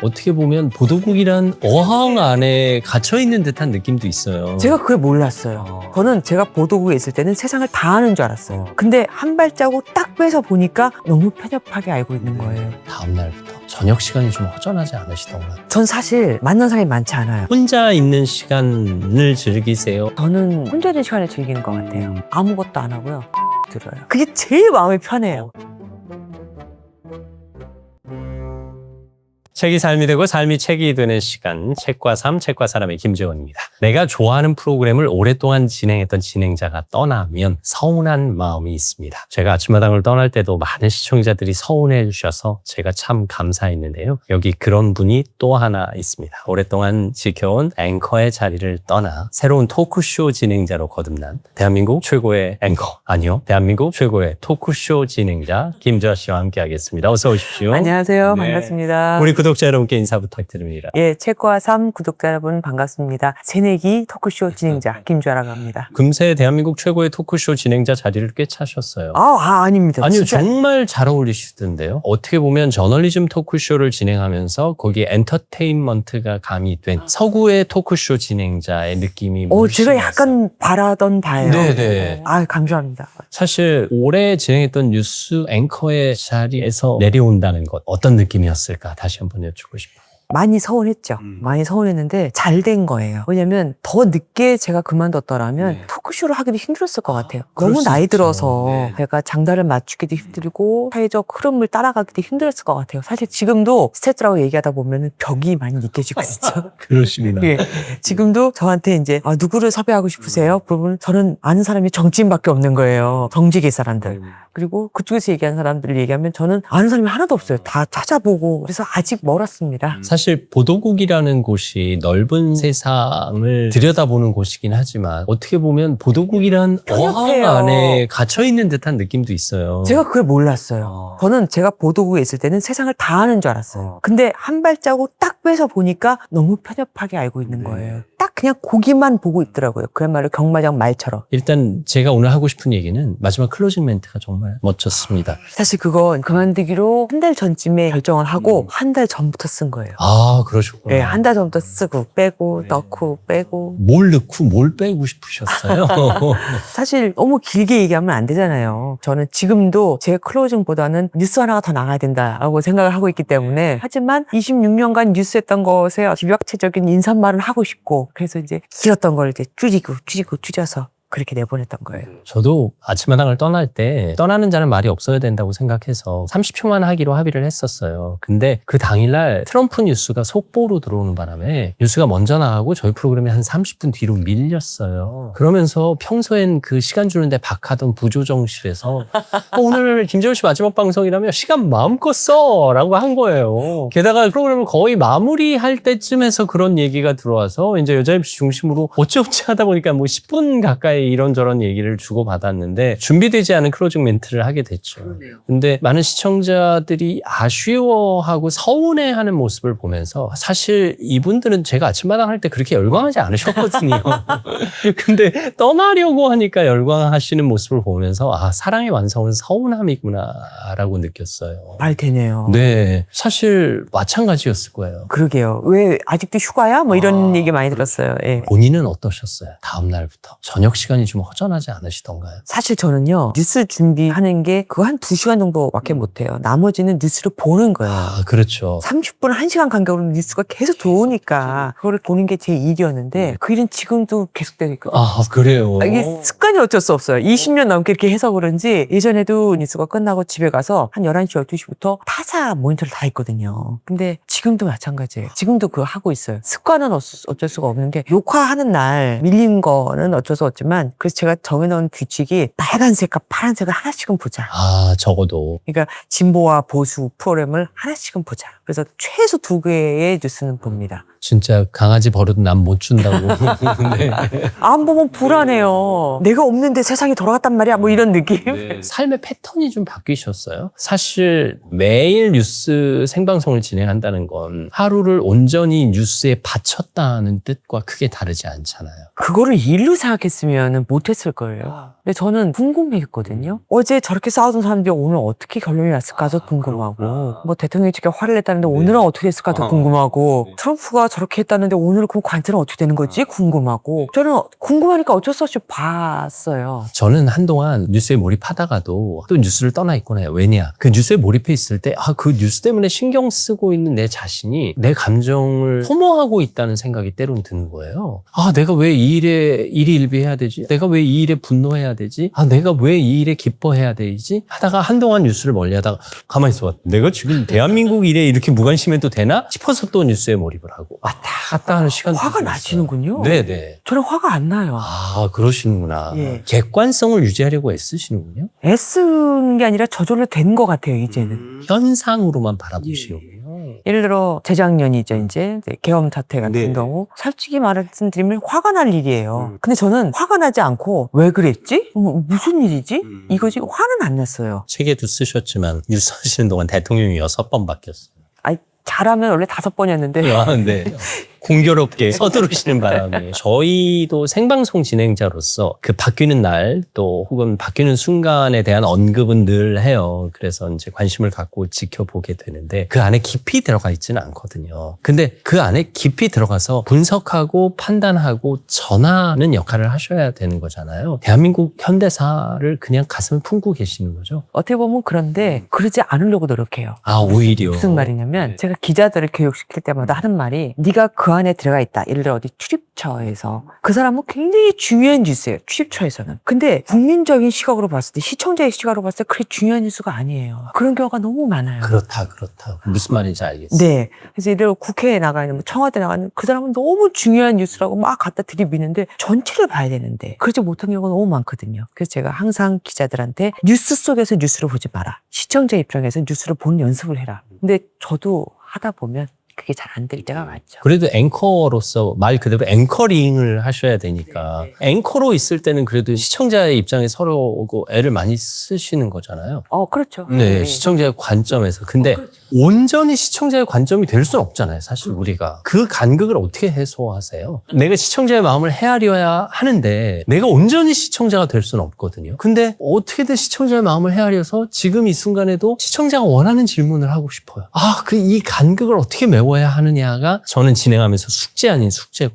어떻게 보면 보도국이란 어항 안에 갇혀있는 듯한 느낌도 있어요. 제가 그걸 몰랐어요. 저는 제가 보도국에 있을 때는 세상을 다 아는 줄 알았어요. 근데 한 발자국 딱 빼서 보니까 너무 편협하게 알고 있는 거예요. 다음 날부터 저녁 시간이 좀 허전하지 않으시던가요? 전 사실 만난 사람이 많지 않아요. 혼자 있는 시간을 즐기세요? 저는 혼자 있는 시간을 즐기는 것 같아요. 아무것도 안 하고요. 들어요. 그게 제일 마음이 편해요. 책이 삶이 되고 삶이 책이 되는 시간, 책과 삶, 책과 사람의 김재원입니다. 내가 좋아하는 프로그램을 오랫동안 진행했던 진행자가 떠나면 서운한 마음이 있습니다. 제가 아침마당을 떠날 때도 많은 시청자들이 서운해 주셔서 제가 참 감사했는데요. 여기 그런 분이 또 하나 있습니다. 오랫동안 지켜온 앵커의 자리를 떠나 새로운 토크쇼 진행자로 거듭난 대한민국 최고의 앵커, 아니요, 대한민국 최고의 토크쇼 진행자 김재원 씨와 함께 하겠습니다. 어서 오십시오. 안녕하세요. 네. 반갑습니다. 우리 구독자 여러분께 인사 부탁드립니다. 예, 책과 삶 구독자 여러분 반갑습니다. 새내기 토크쇼 진행자 김주아라고 합니다. 금세 대한민국 최고의 토크쇼 진행자 자리를 꽤 차셨어요. 아닙니다. 아니요, 진짜. 정말 잘 어울리시던데요. 어떻게 보면 저널리즘 토크쇼를 진행하면서 거기에 엔터테인먼트가 가미된 서구의 토크쇼 진행자의 느낌이 물씬 제가 났어요. 약간 바라던 바예요. 네네. 감사합니다. 사실 올해 진행했던 뉴스 앵커의 자리에서 내려온다는 것 어떤 느낌이었을까 다시 한번 여쭙고 싶어요. 많이 서운했죠. 많이 서운했는데 잘 된 거예요. 왜냐면 더 늦게 제가 그만뒀더라면 토크쇼를 하기도 힘들었을 것 같아요. 그럴 너무 수 나이 있죠. 들어서 네. 제가 장단을 맞추기도 힘들고 사회적 흐름을 따라가기도 힘들었을 것 같아요. 사실 지금도 스태프들하고 얘기하다 보면 벽이 많이 느껴지고 있죠. 그러십니다. 예. 지금도 저한테 이제 누구를 섭외하고 싶으세요? 그러면 저는 아는 사람이 정치인밖에 없는 거예요. 정직의 사람들. 그리고 그쪽에서 얘기하는 사람들을 얘기하면 저는 아는 사람이 하나도 없어요. 다 찾아보고. 그래서 아직 멀었습니다. 사실 보도국이라는 곳이 넓은 세상을 들여다보는 곳이긴 하지만 어떻게 보면 보도국이란 어항 편협해요. 안에 갇혀있는 듯한 느낌도 있어요. 제가 그걸 몰랐어요. 저는 제가 보도국에 있을 때는 세상을 다 아는 줄 알았어요. 근데 한 발자국 딱 빼서 보니까 너무 편협하게 알고 있는 거예요. 딱 그냥 고기만 보고 있더라고요. 그야말로 경마장 말처럼. 일단 제가 오늘 하고 싶은 얘기는 마지막 클로징 멘트가 정말 멋졌습니다. 사실 그건 그만두기로 한 달 전쯤에 결정을 하고 한 달 전부터 쓴 거예요. 그러셨구나. 네, 한 달 전부터 쓰고 빼고 넣고 빼고. 뭘 넣고 뭘 빼고 싶으셨어요? 사실 너무 길게 얘기하면 안 되잖아요. 저는 지금도 제 클로징보다는 뉴스 하나가 더 나가야 된다라고 생각을 하고 있기 때문에 하지만 26년간 뉴스 했던 것에 집약체적인 인사말을 하고 싶고 그래서 이제 길었던 걸 이제 줄여서 그렇게 내보냈던 거예요. 저도 아침마당을 떠날 때 떠나는 자는 말이 없어야 된다고 생각해서 30초만 하기로 합의를 했었어요. 근데 그 당일날 트럼프 뉴스가 속보로 들어오는 바람에 뉴스가 먼저 나가고 저희 프로그램이 한 30분 뒤로 밀렸어요. 그러면서 평소엔 그 시간 주는데 박하던 부조정실에서 오늘 김재원 씨 마지막 방송이라며 시간 마음껏 써! 라고 한 거예요. 게다가 프로그램을 거의 마무리할 때쯤에서 그런 얘기가 들어와서 이제 여자 MC 중심으로 어찌어찌 하다 보니까 뭐 10분 가까이 이런저런 얘기를 주고받았는데 준비되지 않은 클로징 멘트를 하게 됐죠. 근데 많은 시청자들이 아쉬워하고 서운해하는 모습을 보면서 사실 이분들은 제가 아침마당 할 때 그렇게 열광하지 않으셨거든요. 근데 떠나려고 하니까 열광하시는 모습을 보면서 사랑의 완성은 서운함이구나 라고 느꼈어요. 말 되네요. 네, 사실 마찬가지였을 거예요. 그러게요. 왜 아직도 휴가야? 뭐 이런 얘기 많이 들었어요. 예. 본인은 어떠셨어요? 다음 날부터 저녁 시간이 좀 허전하지 않으시던가요? 사실 저는요 뉴스 준비하는 게 그거 한 2시간 정도밖에 못해요. 나머지는 뉴스를 보는 거예요. 그렇죠. 30분, 1시간 간격으로 뉴스가 계속 들어오니까 그거를 보는 게 제 일이었는데 그 일은 지금도 계속되고 있거든요. 그래요? 이게 습관이 어쩔 수 없어요. 20년 넘게 이렇게 해서 그런지 예전에도 뉴스가 끝나고 집에 가서 한 11시, 12시부터 타사 모니터를 다 했거든요. 근데 지금도 마찬가지예요. 지금도 그거 하고 있어요. 습관은 어쩔 수가 없는 게 녹화하는 날 밀린 거는 어쩔 수 없지만 그래서 제가 정해놓은 규칙이 빨간색과 파란색을 하나씩은 보자. 적어도. 그러니까 진보와 보수 프로그램을 하나씩은 보자. 그래서 최소 2개의 뉴스는 봅니다. 진짜 강아지 버려도 난 못 준다고. 네. 안 보면 불안해요. 내가 없는데 세상이 돌아갔단 말이야. 뭐 이런 느낌. 삶의 패턴이 좀 바뀌셨어요? 사실 매일 뉴스 생방송을 진행한다는 건 하루를 온전히 뉴스에 바쳤다는 뜻과 크게 다르지 않잖아요. 그거를 일로 생각했으면 아니면은 못했을 거예요. 근데 저는 궁금했거든요. 어제 저렇게 싸우던 사람들이 오늘 어떻게 결론이 났을까도 궁금하고, 뭐 대통령이 저렇게 화를 냈다는데 오늘은 어떻게 됐을까도 궁금하고, 트럼프가 저렇게 했다는데 오늘은 그 관절은 어떻게 되는 거지 궁금하고, 저는 궁금하니까 어쩔 수 없이 봤어요. 저는 한동안 뉴스에 몰입하다가도 또 뉴스를 떠나 있곤 해요. 왜냐? 그 뉴스에 몰입해 있을 때, 그 뉴스 때문에 신경 쓰고 있는 내 자신이 내 감정을 소모하고 있다는 생각이 때로는 드는 거예요. 내가 왜 이 일에 일희일비해야 되지? 내가 왜 이 일에 분노해야 되지? 내가 왜 이 일에 기뻐해야 되지? 하다가 한동안 뉴스를 멀리 하다가 가만히 있어. 내가 지금 대한민국 일에 이렇게 무관심해도 되나? 싶어서 또 뉴스에 몰입을 하고 왔다 갔다 하는 시간도 화가 좀 나시는군요. 있어요. 네네. 저는 화가 안 나요. 그러시는구나. 예. 객관성을 유지하려고 애쓰시는군요. 애쓰는 게 아니라 저절로 된 것 같아요, 이제는. 현상으로만 바라보시는군요. 예를 들어 재작년이죠, 이제 계엄 사태 같은 경우 솔직히 말씀드리면 화가 날 일이에요. 근데 저는 화가 나지 않고 왜 그랬지? 무슨 일이지? 이거지 화는 안 났어요. 책에도 쓰셨지만 뉴스 하시는 동안 대통령이 6번 바뀌었어요. 잘하면 원래 5번이었는데 네. 공교롭게 서두르시는 바람에 저희도 생방송 진행자로서 그 바뀌는 날 또 혹은 바뀌는 순간에 대한 언급은 늘 해요. 그래서 이제 관심을 갖고 지켜보게 되는데 그 안에 깊이 들어가 있지는 않거든요. 근데 그 안에 깊이 들어가서 분석하고 판단하고 전하는 역할을 하셔야 되는 거잖아요. 대한민국 현대사를 그냥 가슴에 품고 계시는 거죠. 어떻게 보면 그런데 그러지 않으려고 노력해요. 오히려. 무슨 말이냐면 제가 기자들을 교육시킬 때마다 하는 말이 네가 그 안에 들어가 있다. 예를 들어 어디 출입처에서 그 사람은 굉장히 중요한 뉴스예요. 출입처에서는. 근데 국민적인 시각으로 봤을 때 시청자의 시각으로 봤을 때 그게 중요한 뉴스가 아니에요. 그런 경우가 너무 많아요. 그렇다. 무슨 말인지 알겠어요. 네. 그래서 예를 들어 국회에 나가는 청와대 나가는 그 사람은 너무 중요한 뉴스라고 막 갖다 들이미는데 전체를 봐야 되는데 그러지 못한 경우가 너무 많거든요. 그래서 제가 항상 기자들한테 뉴스 속에서 뉴스를 보지 마라. 시청자 입장에서 뉴스를 보는 연습을 해라. 근데 저도 하다 보면 그게 잘 안 될 때가 많죠. 그래도 앵커로서 말 그대로 앵커링을 하셔야 되니까 앵커로 있을 때는 그래도 시청자의 입장에 서로 애를 많이 쓰시는 거잖아요. 그렇죠. 네, 시청자의 관점에서. 근데 온전히 시청자의 관점이 될 수는 없잖아요. 사실 우리가. 그 간극을 어떻게 해소하세요? 내가 시청자의 마음을 헤아려야 하는데 내가 온전히 시청자가 될 수는 없거든요. 근데 어떻게든 시청자의 마음을 헤아려서 지금 이 순간에도 시청자가 원하는 질문을 하고 싶어요. 이 간극을 어떻게 메워야 하느냐가 저는 진행하면서 숙제 아닌 숙제고.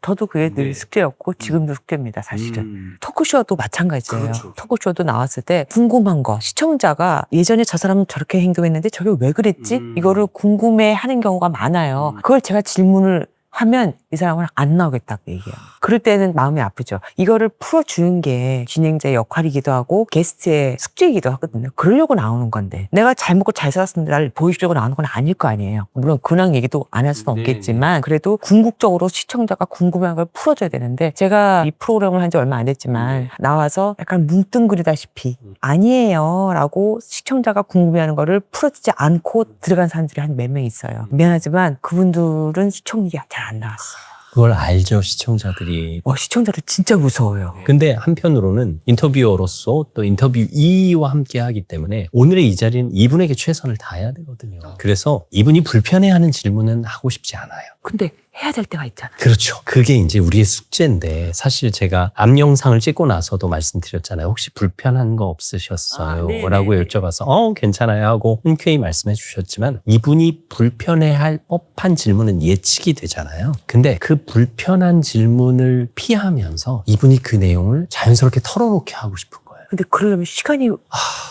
저도 그게 늘 숙제였고 지금도 숙제입니다, 사실은. 토크쇼도 마찬가지예요. 그렇죠. 토크쇼도 나왔을 때 궁금한 거, 시청자가 예전에 저 사람은 저렇게 행동했는데 저게 왜 그랬지? 이거를 궁금해하는 경우가 많아요. 그걸 제가 질문을 하면 이 사람은 안 나오겠다고 얘기해요. 그럴 때는 마음이 아프죠. 이거를 풀어주는 게 진행자의 역할이기도 하고 게스트의 숙제이기도 하거든요. 그러려고 나오는 건데 내가 잘 먹고 잘 살았습니다를 보여주려고 나오는 건 아닐 거 아니에요. 물론 근황 얘기도 안 할 수는 없겠지만 그래도 궁극적으로 시청자가 궁금한 걸 풀어줘야 되는데 제가 이 프로그램을 한 지 얼마 안 됐지만 나와서 약간 뭉뚱그리다시피 아니에요 라고 시청자가 궁금해하는 거를 풀어주지 않고 들어간 사람들이 한 몇 명 있어요. 미안하지만 그분들은 시청률이 잘 안 나왔어요. 그걸 알죠, 시청자들이. 시청자들 진짜 무서워요. 근데 한편으로는 인터뷰어로서 또 인터뷰이와 함께 하기 때문에 오늘의 이 자리는 이분에게 최선을 다해야 되거든요. 그래서 이분이 불편해하는 질문은 하고 싶지 않아요. 근데 해야 될 때가 있잖아요. 그렇죠. 그게 이제 우리의 숙제인데 사실 제가 앞 영상을 찍고 나서도 말씀드렸잖아요. 혹시 불편한 거 없으셨어요? 라고 여쭤봐서 괜찮아요 하고 흔쾌히 말씀해 주셨지만 이분이 불편해할 법한 질문은 예측이 되잖아요. 근데 그 불편한 질문을 피하면서 이분이 그 내용을 자연스럽게 털어놓게 하고 싶은 거예요. 근데 그러려면 시간이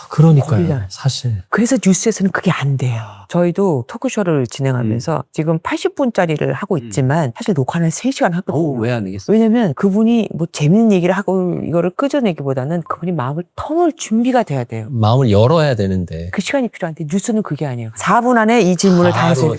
그러니까요. 걸려요. 사실. 그래서 뉴스에서는 그게 안 돼요. 저희도 토크쇼를 진행하면서 지금 80분짜리를 하고 있지만 사실 녹화는 3시간 하거든요. 왜 안 하겠어요? 왜냐면 그분이 뭐 재밌는 얘기를 하고 이거를 끄져내기보다는 그분이 마음을 터놓을 준비가 돼야 돼요. 마음을 열어야 되는데. 그 시간이 필요한데 뉴스는 그게 아니에요. 4분 안에 이 질문을 다 해서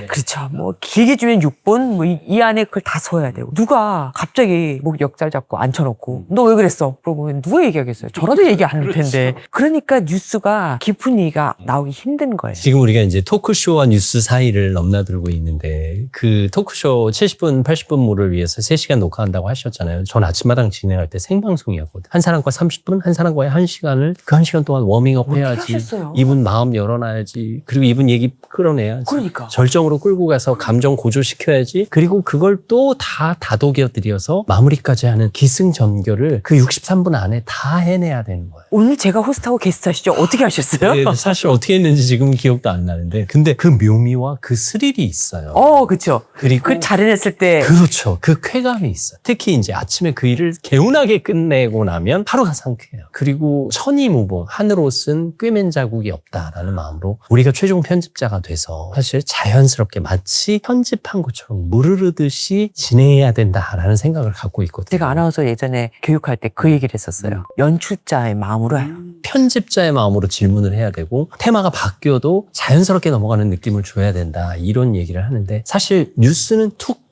그렇죠. 뭐 길게 주면 6분 뭐 이 안에 그걸 다 써야 되고 누가 갑자기 목 역잘 잡고 앉혀놓고 너 왜 그랬어? 그러면 누가 얘기하겠어요? 저라도 얘기 안 할 텐데. 그러니까 뉴스가 깊은 얘기가 나오기 힘든 거예요. 지금 우리가 이제 토크쇼와 뉴스 사이를 넘나들고 있는데 그 토크쇼 70분, 80분물을 위해서 3시간 녹화한다고 하셨잖아요. 전 아침마당 진행할 때 생방송이었거든요. 한 사람과 30분, 한 사람과의 1시간을 그 1시간 동안 워밍업 해야지. 하셨어요? 이분 마음 열어놔야지. 그리고 이분 얘기 끌어내야지. 그러니까. 절정으로 끌고 가서 감정 고조시켜야지. 그리고 그걸 또 다 다독여드려서 마무리까지 하는 기승전결을 그 63분 안에 다 해내야 되는 거예요. 오늘 제가 호스트하고 게스트 하시죠? 어떻게 하셨어요? 네, 사실 어떻게 했는지 지금 기억도 안 나는데 근데 그 묘미와 그 스릴이 있어요. 그쵸. 그리고 그 잘해냈을 때. 그렇죠. 그 쾌감이 있어요. 특히 이제 아침에 그 일을 개운하게 끝내고 나면 하루가 상쾌해요. 그리고 천이무봉, 하늘옷은 꿰맨 자국이 없다라는 마음으로 우리가 최종 편집자가 돼서 사실 자연스럽게 마치 편집한 것처럼 무르르듯이 진행해야 된다라는 생각을 갖고 있거든요. 제가 아나운서 예전에 교육할 때 그 얘기를 했었어요. 연출자의 마음으로 해요. 편집자의 마음으로 질문을 해야 되고 테마가 바뀌어도 자연스럽게 넘어가는 느낌을 줘야 된다 이런 얘기를 하는데 사실 뉴스는 툭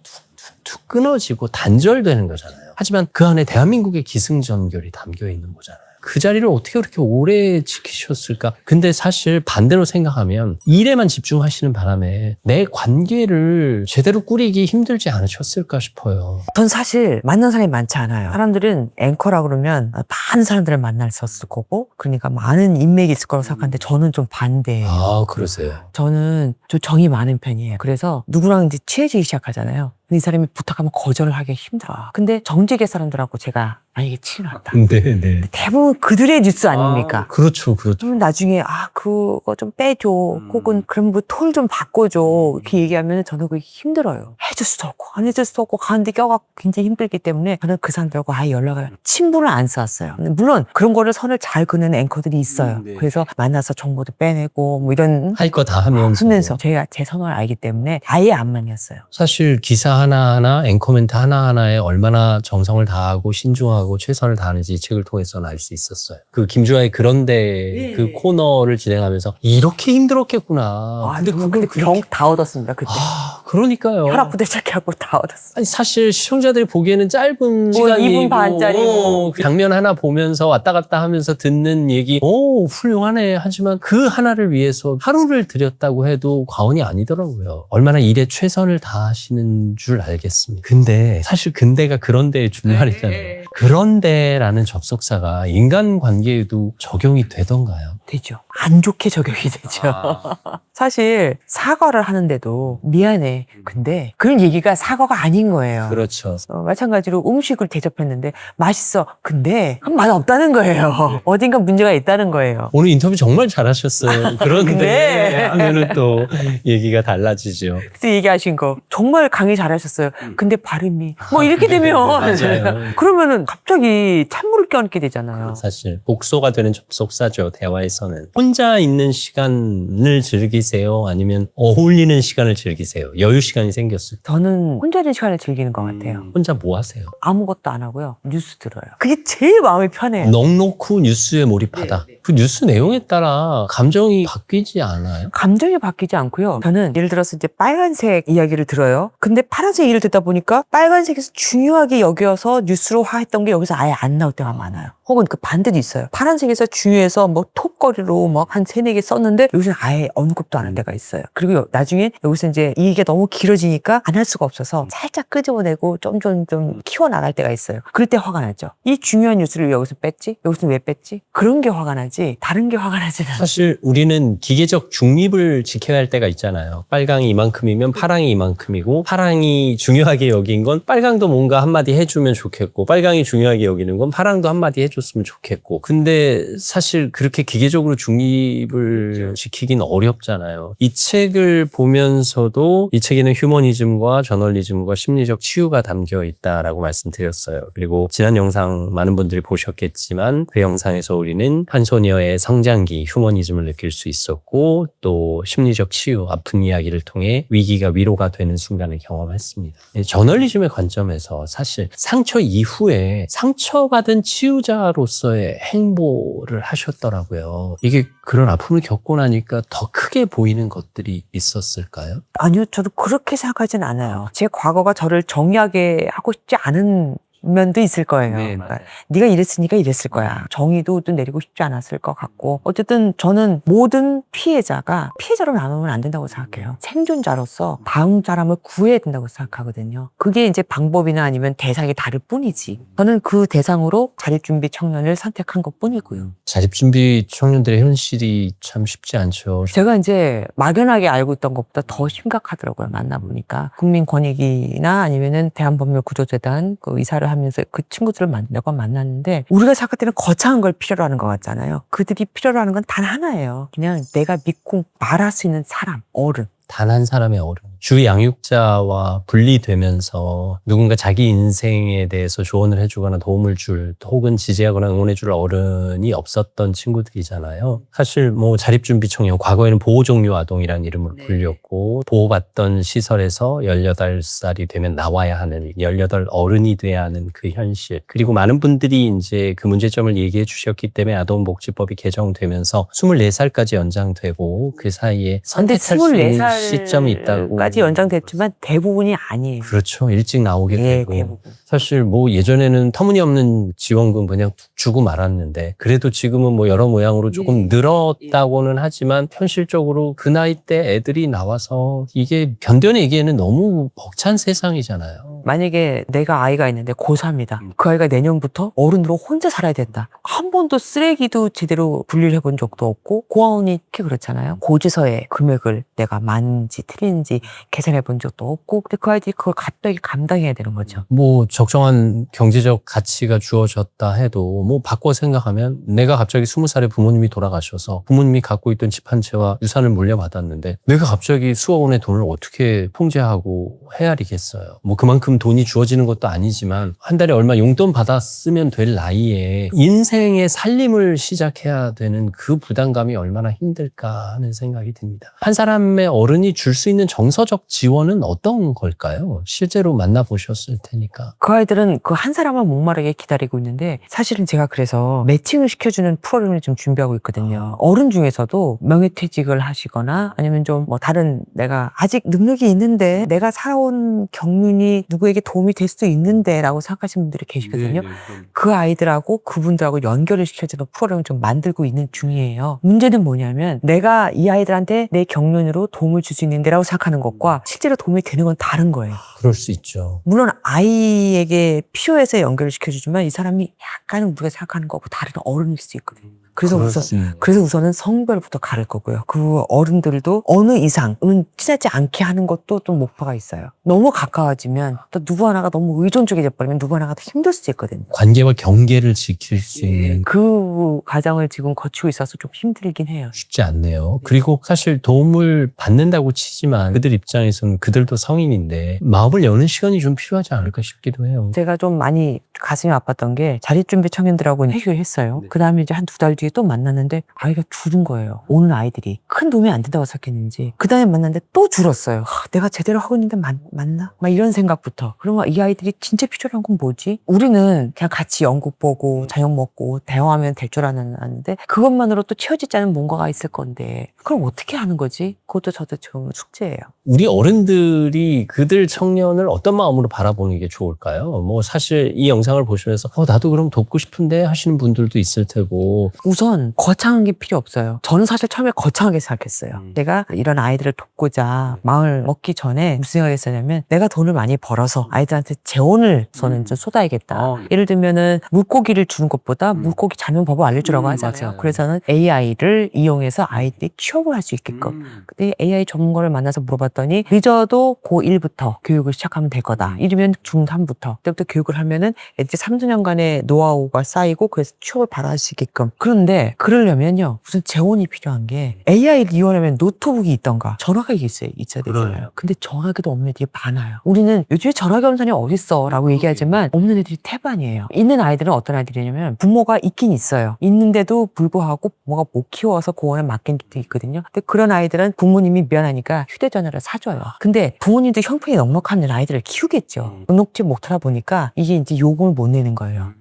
끊어지고 단절되는 거잖아요. 하지만 그 안에 대한민국의 기승전결이 담겨 있는 거잖아요. 그 자리를 어떻게 그렇게 오래 지키셨을까? 근데 사실 반대로 생각하면 일에만 집중하시는 바람에 내 관계를 제대로 꾸리기 힘들지 않으셨을까 싶어요. 전 사실 만난 사람이 많지 않아요. 사람들은 앵커라 그러면 많은 사람들을 만났었을 거고 그러니까 많은 인맥이 있을 거라고 생각하는데 저는 좀 반대예요. 아, 그러세요? 저는 좀 정이 많은 편이에요. 그래서 누구랑 이제 친해지기 시작하잖아요. 근데 이 사람이 부탁하면 거절을 하기 힘들어. 근데 정직의 사람들하고 제가 만약에 친하다. 네. 대부분 그들의 뉴스 아닙니까? 그렇죠. 그러면 나중에 그거 좀 빼줘. 혹은 그럼 뭐 톨 좀 바꿔줘. 이렇게 얘기하면 저는 그게 힘들어요. 해줄 수도 없고 안 해줄 수도 없고 가는데 껴갖고 굉장히 힘들기 때문에 저는 그 사람들하고 아예 연락을 친분을 안 쌓았어요. 물론 그런 거를 선을 잘 그는 앵커들이 있어요. 네. 그래서 만나서 정보도 빼내고 뭐 이런 할 거 다 하면서 제가 제 선을 알기 때문에 아예 안 만났어요. 사실 기사 하나하나 앵커멘트 하나하나에 얼마나 정성을 다하고 신중하고 최선을 다하는지 이 책을 통해서는 알 수 있었어요. 그 김주아의 그런데 그 코너를 진행하면서 이렇게 힘들었겠구나. 근데 그걸 다 얻었습니다. 그때 그러니까요. 혈압부터 시작하고 다 얻었어요. 아니 사실 시청자들이 보기에는 짧은 시간이고 2분 반짜리고. 그 장면 하나 보면서 왔다 갔다 하면서 듣는 얘기 훌륭하네 하지만 그 하나를 위해서 하루를 들였다고 해도 과언이 아니더라고요. 얼마나 일에 최선을 다하시는 줄 알겠습니다. 근데 사실 근데가 그런데의 준말이잖아요. 그런데라는 접속사가 인간관계에도 적용이 되던가요? 되죠. 안 좋게 적용이 되죠. 사실 사과를 하는데도 미안해. 근데 그런 얘기가 사과가 아닌 거예요. 그렇죠. 마찬가지로 음식을 대접했는데 맛있어. 근데 맛 없다는 거예요. 어딘가 문제가 있다는 거예요. 오늘 인터뷰 정말 잘하셨어요. 그런데 근데 하면은 또 얘기가 달라지죠. 그때 얘기하신 거 정말 강의 잘하셨어요. 근데 발음이 뭐 이렇게 되면 맞아요. 그러면은 갑자기 찬물을 껴안게 되잖아요. 사실 복소가 되는 접속사죠. 대화에서는 혼자 있는 시간을 즐기세요? 아니면 어울리는 시간을 즐기세요? 여유 시간이 생겼을 때 저는 혼자 있는 시간을 즐기는 것 같아요. 혼자 뭐 하세요? 아무것도 안 하고요. 뉴스 들어요. 그게 제일 마음이 편해요. 넉넉히 뉴스에 몰입하다. 그 뉴스 내용에 따라 감정이 바뀌지 않아요? 감정이 바뀌지 않고요. 저는 예를 들어서 이제 빨간색 이야기를 들어요. 근데 파란색 얘기를 듣다 보니까 빨간색에서 중요하게 여겨서 뉴스로 했던 게 여기서 아예 안 나올 때가 많아요. 혹은 그 반대도 있어요. 파란색에서 중요해서 뭐 톱거리로 막 한 3-4개 썼는데 여기서는 아예 언급도 안 할 때가 있어요. 그리고 나중에 여기서 이제 이 얘기가 너무 길어지니까 안 할 수가 없어서 살짝 끄집어내고 좀 키워나갈 때가 있어요. 그럴 때 화가 나죠. 이 중요한 뉴스를 왜 여기서 뺐지? 여기서 왜 뺐지? 그런 게 화가 나지 다른 게 화가 나지 않아요. 사실 우리는 기계적 중립을 지켜야 할 때가 있잖아요. 빨강이 이만큼이면 파랑이 이만큼이고 파랑이 중요하게 여긴 건 빨강도 뭔가 한마디 해주면 좋겠고 빨강이 중요하게 여기는 건 파랑도 한마디 해줬으면 좋겠고 근데 사실 그렇게 기계적으로 중립을 지키긴 어렵잖아요. 이 책을 보면서도 이 책에는 휴머니즘과 저널리즘과 심리적 치유가 담겨 있다라고 말씀드렸어요. 그리고 지난 영상 많은 분들이 보셨겠지만 그 영상에서 우리는 한 소녀의 성장기 휴머니즘을 느낄 수 있었고 또 심리적 치유 아픈 이야기를 통해 위기가 위로가 되는 순간을 경험했습니다. 저널리즘의 관점에서 사실 상처 이후에 상처받은 치유자로서의 행보를 하셨더라고요. 이게 그런 아픔을 겪고 나니까 더 크게 보이는 것들이 있었을까요? 아니요. 저도 그렇게 생각하진 않아요. 제 과거가 저를 정의하게 하고 싶지 않은 면도 있을 거예요. 네, 그러니까 맞아요. 네가 이랬으니까 이랬을 거야. 정의도 또 내리고 싶지 않았을 것 같고 어쨌든 저는 모든 피해자가 피해자로 남으면 안 된다고 생각해요. 생존자로서 다음 사람을 구해야 된다고 생각하거든요. 그게 이제 방법이나 아니면 대상이 다를 뿐이지. 저는 그 대상으로 자립준비 청년을 선택한 것 뿐이고요. 자립준비 청년들의 현실이 참 쉽지 않죠. 제가 이제 막연하게 알고 있던 것보다 더 심각하더라고요. 만나보니까. 국민권익위나 아니면은 대한법률구조재단 그 이사를 하면서 그 친구들을 몇 번 만났는데 우리가 생각할 때는 거창한 걸 필요로 하는 것 같잖아요. 그들이 필요로 하는 건 단 하나예요. 그냥 내가 믿고 말할 수 있는 사람, 어른. 단 한 사람의 어른. 주 양육자와 분리되면서 누군가 자기 인생에 대해서 조언을 해주거나 도움을 줄 혹은 지지하거나 응원해줄 어른이 없었던 친구들이잖아요. 사실 뭐 자립준비 청년, 과거에는 보호종료 아동이라는 이름으로 불렸고 보호받던 시설에서 18살이 되면 나와야 하는 18 어른이 돼야 하는 그 현실. 그리고 많은 분들이 이제 그 문제점을 얘기해 주셨기 때문에 아동복지법이 개정되면서 24살까지 연장되고 그 사이에 근데 선택할 수 있는 24살 시점이 있다고. 까지 연장됐지만 대부분이 아니에요. 그렇죠. 일찍 나오게 예, 되고. 대부분. 사실 뭐 예전에는 터무니없는 지원금 그냥 주고 말았는데 그래도 지금은 뭐 여러 모양으로 조금 늘었다고는 하지만 현실적으로 그 나이 때 애들이 나와서 이게 견뎌내기에는 너무 벅찬 세상이잖아요. 만약에 내가 아이가 있는데 고3이다. 그 아이가 내년부터 어른으로 혼자 살아야 된다. 한 번도 쓰레기도 제대로 분리를 해본 적도 없고 고아원이 특히 그렇잖아요. 고지서에 금액을 내가 맞는지 틀린지 계산해 본 적도 없고 근데 그 아이들이 그걸 갑자기 감당해야 되는 거죠. 뭐 적정한 경제적 가치가 주어졌다 해도 뭐 바꿔 생각하면 내가 갑자기 20살에 부모님이 돌아가셔서 부모님이 갖고 있던 집 한 채와 유산을 물려받았는데 내가 갑자기 수억 원의 돈을 어떻게 통제하고 헤아리겠어요. 뭐 그만큼 돈이 주어지는 것도 아니지만 한 달에 얼마 용돈 받아 쓰면 될 나이에 인생의 살림을 시작해야 되는 그 부담감이 얼마나 힘들까 하는 생각이 듭니다. 한 사람의 어른이 줄 수 있는 정서적 지원은 어떤 걸까요? 실제로 만나보셨을 테니까. 그 아이들은 그 한 사람만 목마르게 기다리고 있는데 사실은 제가 그래서 매칭을 시켜주는 프로그램을 좀 준비하고 있거든요. 어른 중에서도 명예퇴직을 하시거나 아니면 좀 뭐 다른 내가 아직 능력이 있는데 내가 살아온 경륜이 누구에게 도움이 될 수도 있는데 라고 생각하시는 분들이 계시거든요. 그 아이들하고 그분들하고 연결을 시켜주는 프로그램을 좀 만들고 있는 중이에요. 문제는 뭐냐면 내가 이 아이들한테 내 경륜으로 도움을 줄 수 있는데 라고 생각하는 것과 실제로 도움이 되는 건 다른 거예요. 그럴 수 있죠. 물론 아이에게 필요해서 연결을 시켜주지만 이 사람이 약간 우리가 생각하는 것하고 다른 어른일 수 있거든요. 그래서 우선은 성별부터 가를 거고요. 그 어른들도 어느 이상은 친하지 않게 하는 것도 좀 목표가 있어요. 너무 가까워지면 또 누구 하나가 너무 의존적이 돼버리면 누구 하나가 더 힘들 수도 있거든요. 관계와 경계를 지킬 수 있는 그 과정을 지금 거치고 있어서 좀 힘들긴 해요. 쉽지 않네요. 그리고 사실 도움을 받는다고 치지만 그들 입장에서는 그들도 성인인데 마음을 여는 시간이 좀 필요하지 않을까 싶기도 해요. 제가 좀 많이 가슴이 아팠던 게 자립준비 청년들하고 해결했어요. 그 다음에 이제 한 2달 뒤에 또 만났는데 아이가 줄은 거예요. 오는 아이들이 큰 도움이 안 된다고 생각했는지 그 다음에 만났는데 또 줄었어요. 내가 제대로 하고 있는데 맞나? 막 이런 생각부터. 그러면 이 아이들이 진짜 필요한 건 뭐지? 우리는 그냥 같이 연극 보고 저녁 먹고 대화하면 될 줄 아는데 그것만으로 또 채워지지 않은 뭔가가 있을 건데 그럼 어떻게 하는 거지? 그것도 저도 좀 숙제예요. 우리 어른들이 그들 청년을 어떤 마음으로 바라보는 게 좋을까요? 뭐 사실 이 영상을 보시면서 나도 그럼 돕고 싶은데 하시는 분들도 있을 테고 우선 거창한 게 필요 없어요. 저는 사실 처음에 거창하게 생각했어요. 제가 이런 아이들을 돕고자 마음을 먹기 전에 무슨 생각을 했었냐면 내가 돈을 많이 벌어서 아이들한테 재원을 저는 좀 쏟아야겠다. 예를 들면은 물고기를 주는 것보다 물고기 잡는 법을 알려주라고 하잖아요. 맞아요. 그래서는 AI를 이용해서 아이들이 취업을 할 수 있게끔. 근데 AI 전문가를 만나서 물어봤더니 늦어도 고1부터 교육을 시작하면 될 거다. 이러면 중3부터 그때부터 교육을 하면은 이제 3~4년간의 노하우가 쌓이고 그래서 취업을 바로 할 수 있게끔. 그런데 그러려면요 무슨 재원이 필요한 게 AI를 이용하려면 노트북이 있던가 전화기가 있어야 되잖아요. 근데 전화기도 없는 애들이 많아요. 우리는 요즘에 전화기 없는 사람이 어딨어 라고 얘기하지만 없는 애들이 태반이에요. 있는 아이들은 어떤 아이들이냐면 부모가 있긴 있어요. 있는데도 불구하고 부모가 못 키워서 고원에 맡긴 게 있거든요. 근데 그런 아이들은 부모님이 미안하니까 휴대전화를 사줘요. 근데 부모님도 형편이 넉넉한 아이들을 키우겠죠. 넉넉지 못하다 보니까 이게 이제 요금을 못 내는 거예요.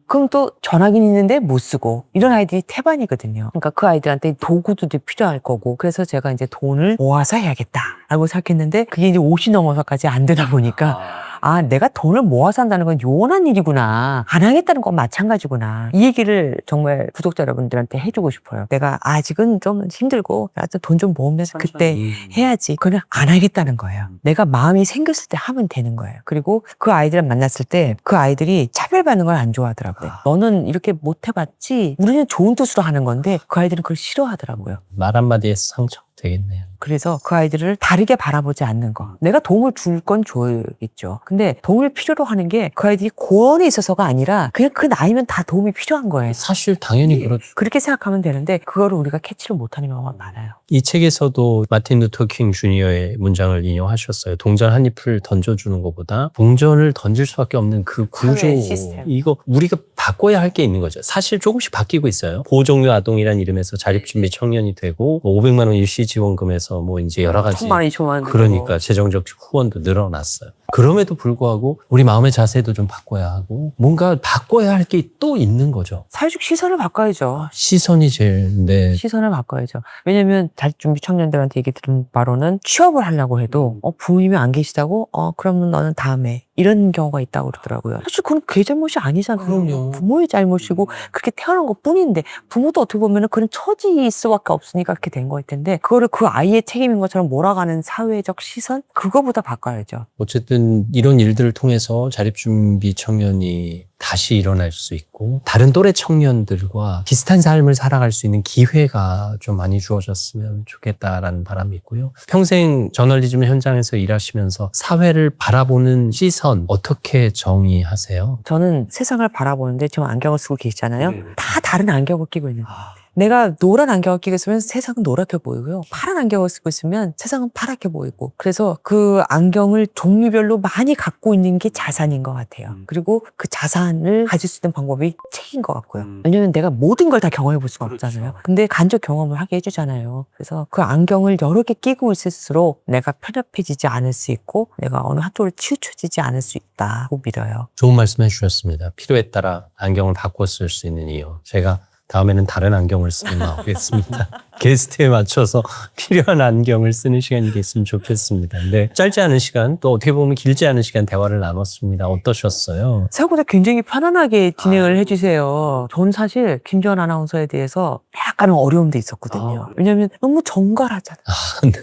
그럼 또 전화기는 있는데 못 쓰고 이런 아이들이 태반이거든요. 그러니까 그 아이들한테 도구도 필요할 거고 그래서 제가 이제 돈을 모아서 해야겠다라고 생각했는데 그게 이제 50 넘어서까지 안 되다 보니까 아, 내가 돈을 모아서 한다는 건 요원한 일이구나. 안 하겠다는 건 마찬가지구나. 이 얘기를 정말 구독자 여러분들한테 해주고 싶어요. 내가 아직은 좀 힘들고 돈 좀 모으면서 그때 해야지. 그건 안 하겠다는 거예요. 내가 마음이 생겼을 때 하면 되는 거예요. 그리고 그 아이들을 만났을 때 그 아이들이 차별받는 걸 안 좋아하더라고요. 너는 이렇게 못 해봤지? 우리는 좋은 뜻으로 하는 건데 그 아이들은 그걸 싫어하더라고요. 말 한마디에서 상처 되겠네요. 그래서 그 아이들을 다르게 바라보지 않는 거. 내가 도움을 줄 건 줘야겠죠. 근데 도움을 필요로 하는 게 그 아이들이 고언에 있어서가 아니라 그냥 그 나이면 다 도움이 필요한 거예요. 사실 당연히 그렇죠. 그렇게 생각하면 되는데 그거를 우리가 캐치를 못하는 경우가 많아요. 이 책에서도 마틴 루터 킹 주니어의 문장을 인용하셨어요. 동전 한 잎을 던져주는 것보다 동전을 던질 수밖에 없는 그 구조, 사회 시스템. 이거 우리가 바꿔야 할 게 있는 거죠. 사실 조금씩 바뀌고 있어요. 보호종료 아동이라는 이름에서 자립준비 청년이 되고 500만 원 일시 지원금에서 뭐 이제 여러 가지 1,000만 원, 2,000만 원. 그러니까 재정적 후원도 늘어났어요. 그럼에도 불구하고 우리 마음의 자세도 좀 바꿔야 하고 뭔가 바꿔야 할 게 또 있는 거죠. 사회적 시선을 바꿔야죠. 시선이 제일 시선을 바꿔야죠. 왜냐면 자립준비 청년들한테 얘기 들은 바로는 취업을 하려고 해도 부모님이 안 계시다고 그러면 너는 다음에 이런 경우가 있다고 그러더라고요. 사실 그건 그의 잘못이 아니잖아요. 그럼요. 부모의 잘못이고 그렇게 태어난 것 뿐인데 부모도 어떻게 보면 그런 처지일 수밖에 없으니까 그렇게 된 거일 텐데 그거를 그 아이의 책임인 것처럼 몰아가는 사회적 시선? 그거보다 바꿔야죠. 어쨌든 이런 일들을 통해서 자립준비 청년이 다시 일어날 수 있고 다른 또래 청년들과 비슷한 삶을 살아갈 수 있는 기회가 좀 많이 주어졌으면 좋겠다라는 바람이 있고요. 평생 저널리즘 현장에서 일하시면서 사회를 바라보는 시선 어떻게 정의하세요? 저는 세상을 바라보는데 지금 안경을 쓰고 계시잖아요. 다 다른 안경을 끼고 있는 거예요. 내가 노란 안경을 끼고 있으면 세상은 노랗게 보이고요. 파란 안경을 쓰고 있으면 세상은 파랗게 보이고. 그래서 그 안경을 종류별로 많이 갖고 있는 게 자산인 것 같아요. 그리고 그 자산을 가질 수 있는 방법이 책인 것 같고요. 왜냐면 내가 모든 걸 다 경험해 볼 수가 없잖아요. 근데 간접 경험을 하게 해주잖아요. 그래서 그 안경을 여러 개 끼고 있을수록 내가 편협해지지 않을 수 있고 내가 어느 한쪽으로 치우쳐지지 않을 수 있다고 믿어요. 좋은 말씀 해주셨습니다. 필요에 따라 안경을 바꿔 쓸 수 있는 이유. 제가 다음에는 다른 안경을 쓰는 마음이겠습니다. 게스트에 맞춰서 필요한 안경을 쓰는 시간이 됐으면 좋겠습니다. 근데 짧지 않은 시간, 또 어떻게 보면 길지 않은 시간 대화를 나눴습니다. 어떠셨어요? 생각보다 굉장히 편안하게 진행을 해주세요. 전 사실 김지원 아나운서에 대해서 약간 어려움도 있었거든요. 왜냐하면 너무 정갈하잖아요.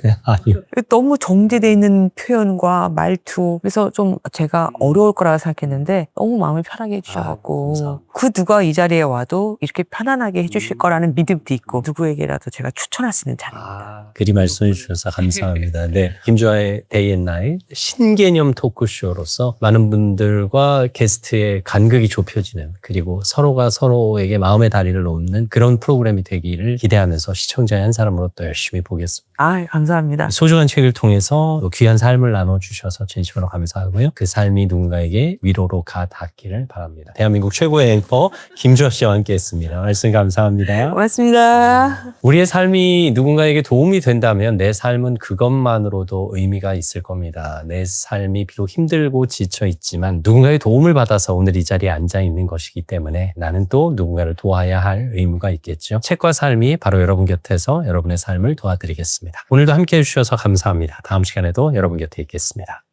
네, 아니요. 너무 정제되어 있는 표현과 말투. 그래서 좀 제가 어려울 거라고 생각했는데 너무 마음을 편하게 해주셔갖고 감사합니다. 그 누가 이 자리에 와도 이렇게 편안하게 해주실 거라는 믿음도 있고 누구에게라도 제가 추천할 수 있는 자리입니다. 그리 말씀해 주셔서 감사합니다. 네, 김주아의 Day and Night 신개념 토크쇼로서 많은 분들과 게스트의 간극이 좁혀지는 그리고 서로가 서로에게 마음의 다리를 놓는 그런 프로그램이 되기를 기대하면서 시청자의 한 사람으로 또 열심히 보겠습니다. 감사합니다. 소중한 책을 통해서 또 귀한 삶을 나눠주셔서 진심으로 감사하고요. 그 삶이 누군가에게 위로로 가 닿기를 바랍니다. 대한민국 최고의 앵커 김주아 씨와 함께했습니다. 말씀 감사합니다. 고맙습니다. 우리의 삶이 누군가에게 도움이 된다면 내 삶은 그것만으로도 의미가 있을 겁니다. 내 삶이 비록 힘들고 지쳐 있지만 누군가의 도움을 받아서 오늘 이 자리에 앉아 있는 것이기 때문에 나는 또 누군가를 도와야 할 의무가 있겠죠. 책과 삶이 바로 여러분 곁에서 여러분의 삶을 도와드리겠습니다. 오늘도 함께해 주셔서 감사합니다. 다음 시간에도 여러분 곁에 있겠습니다.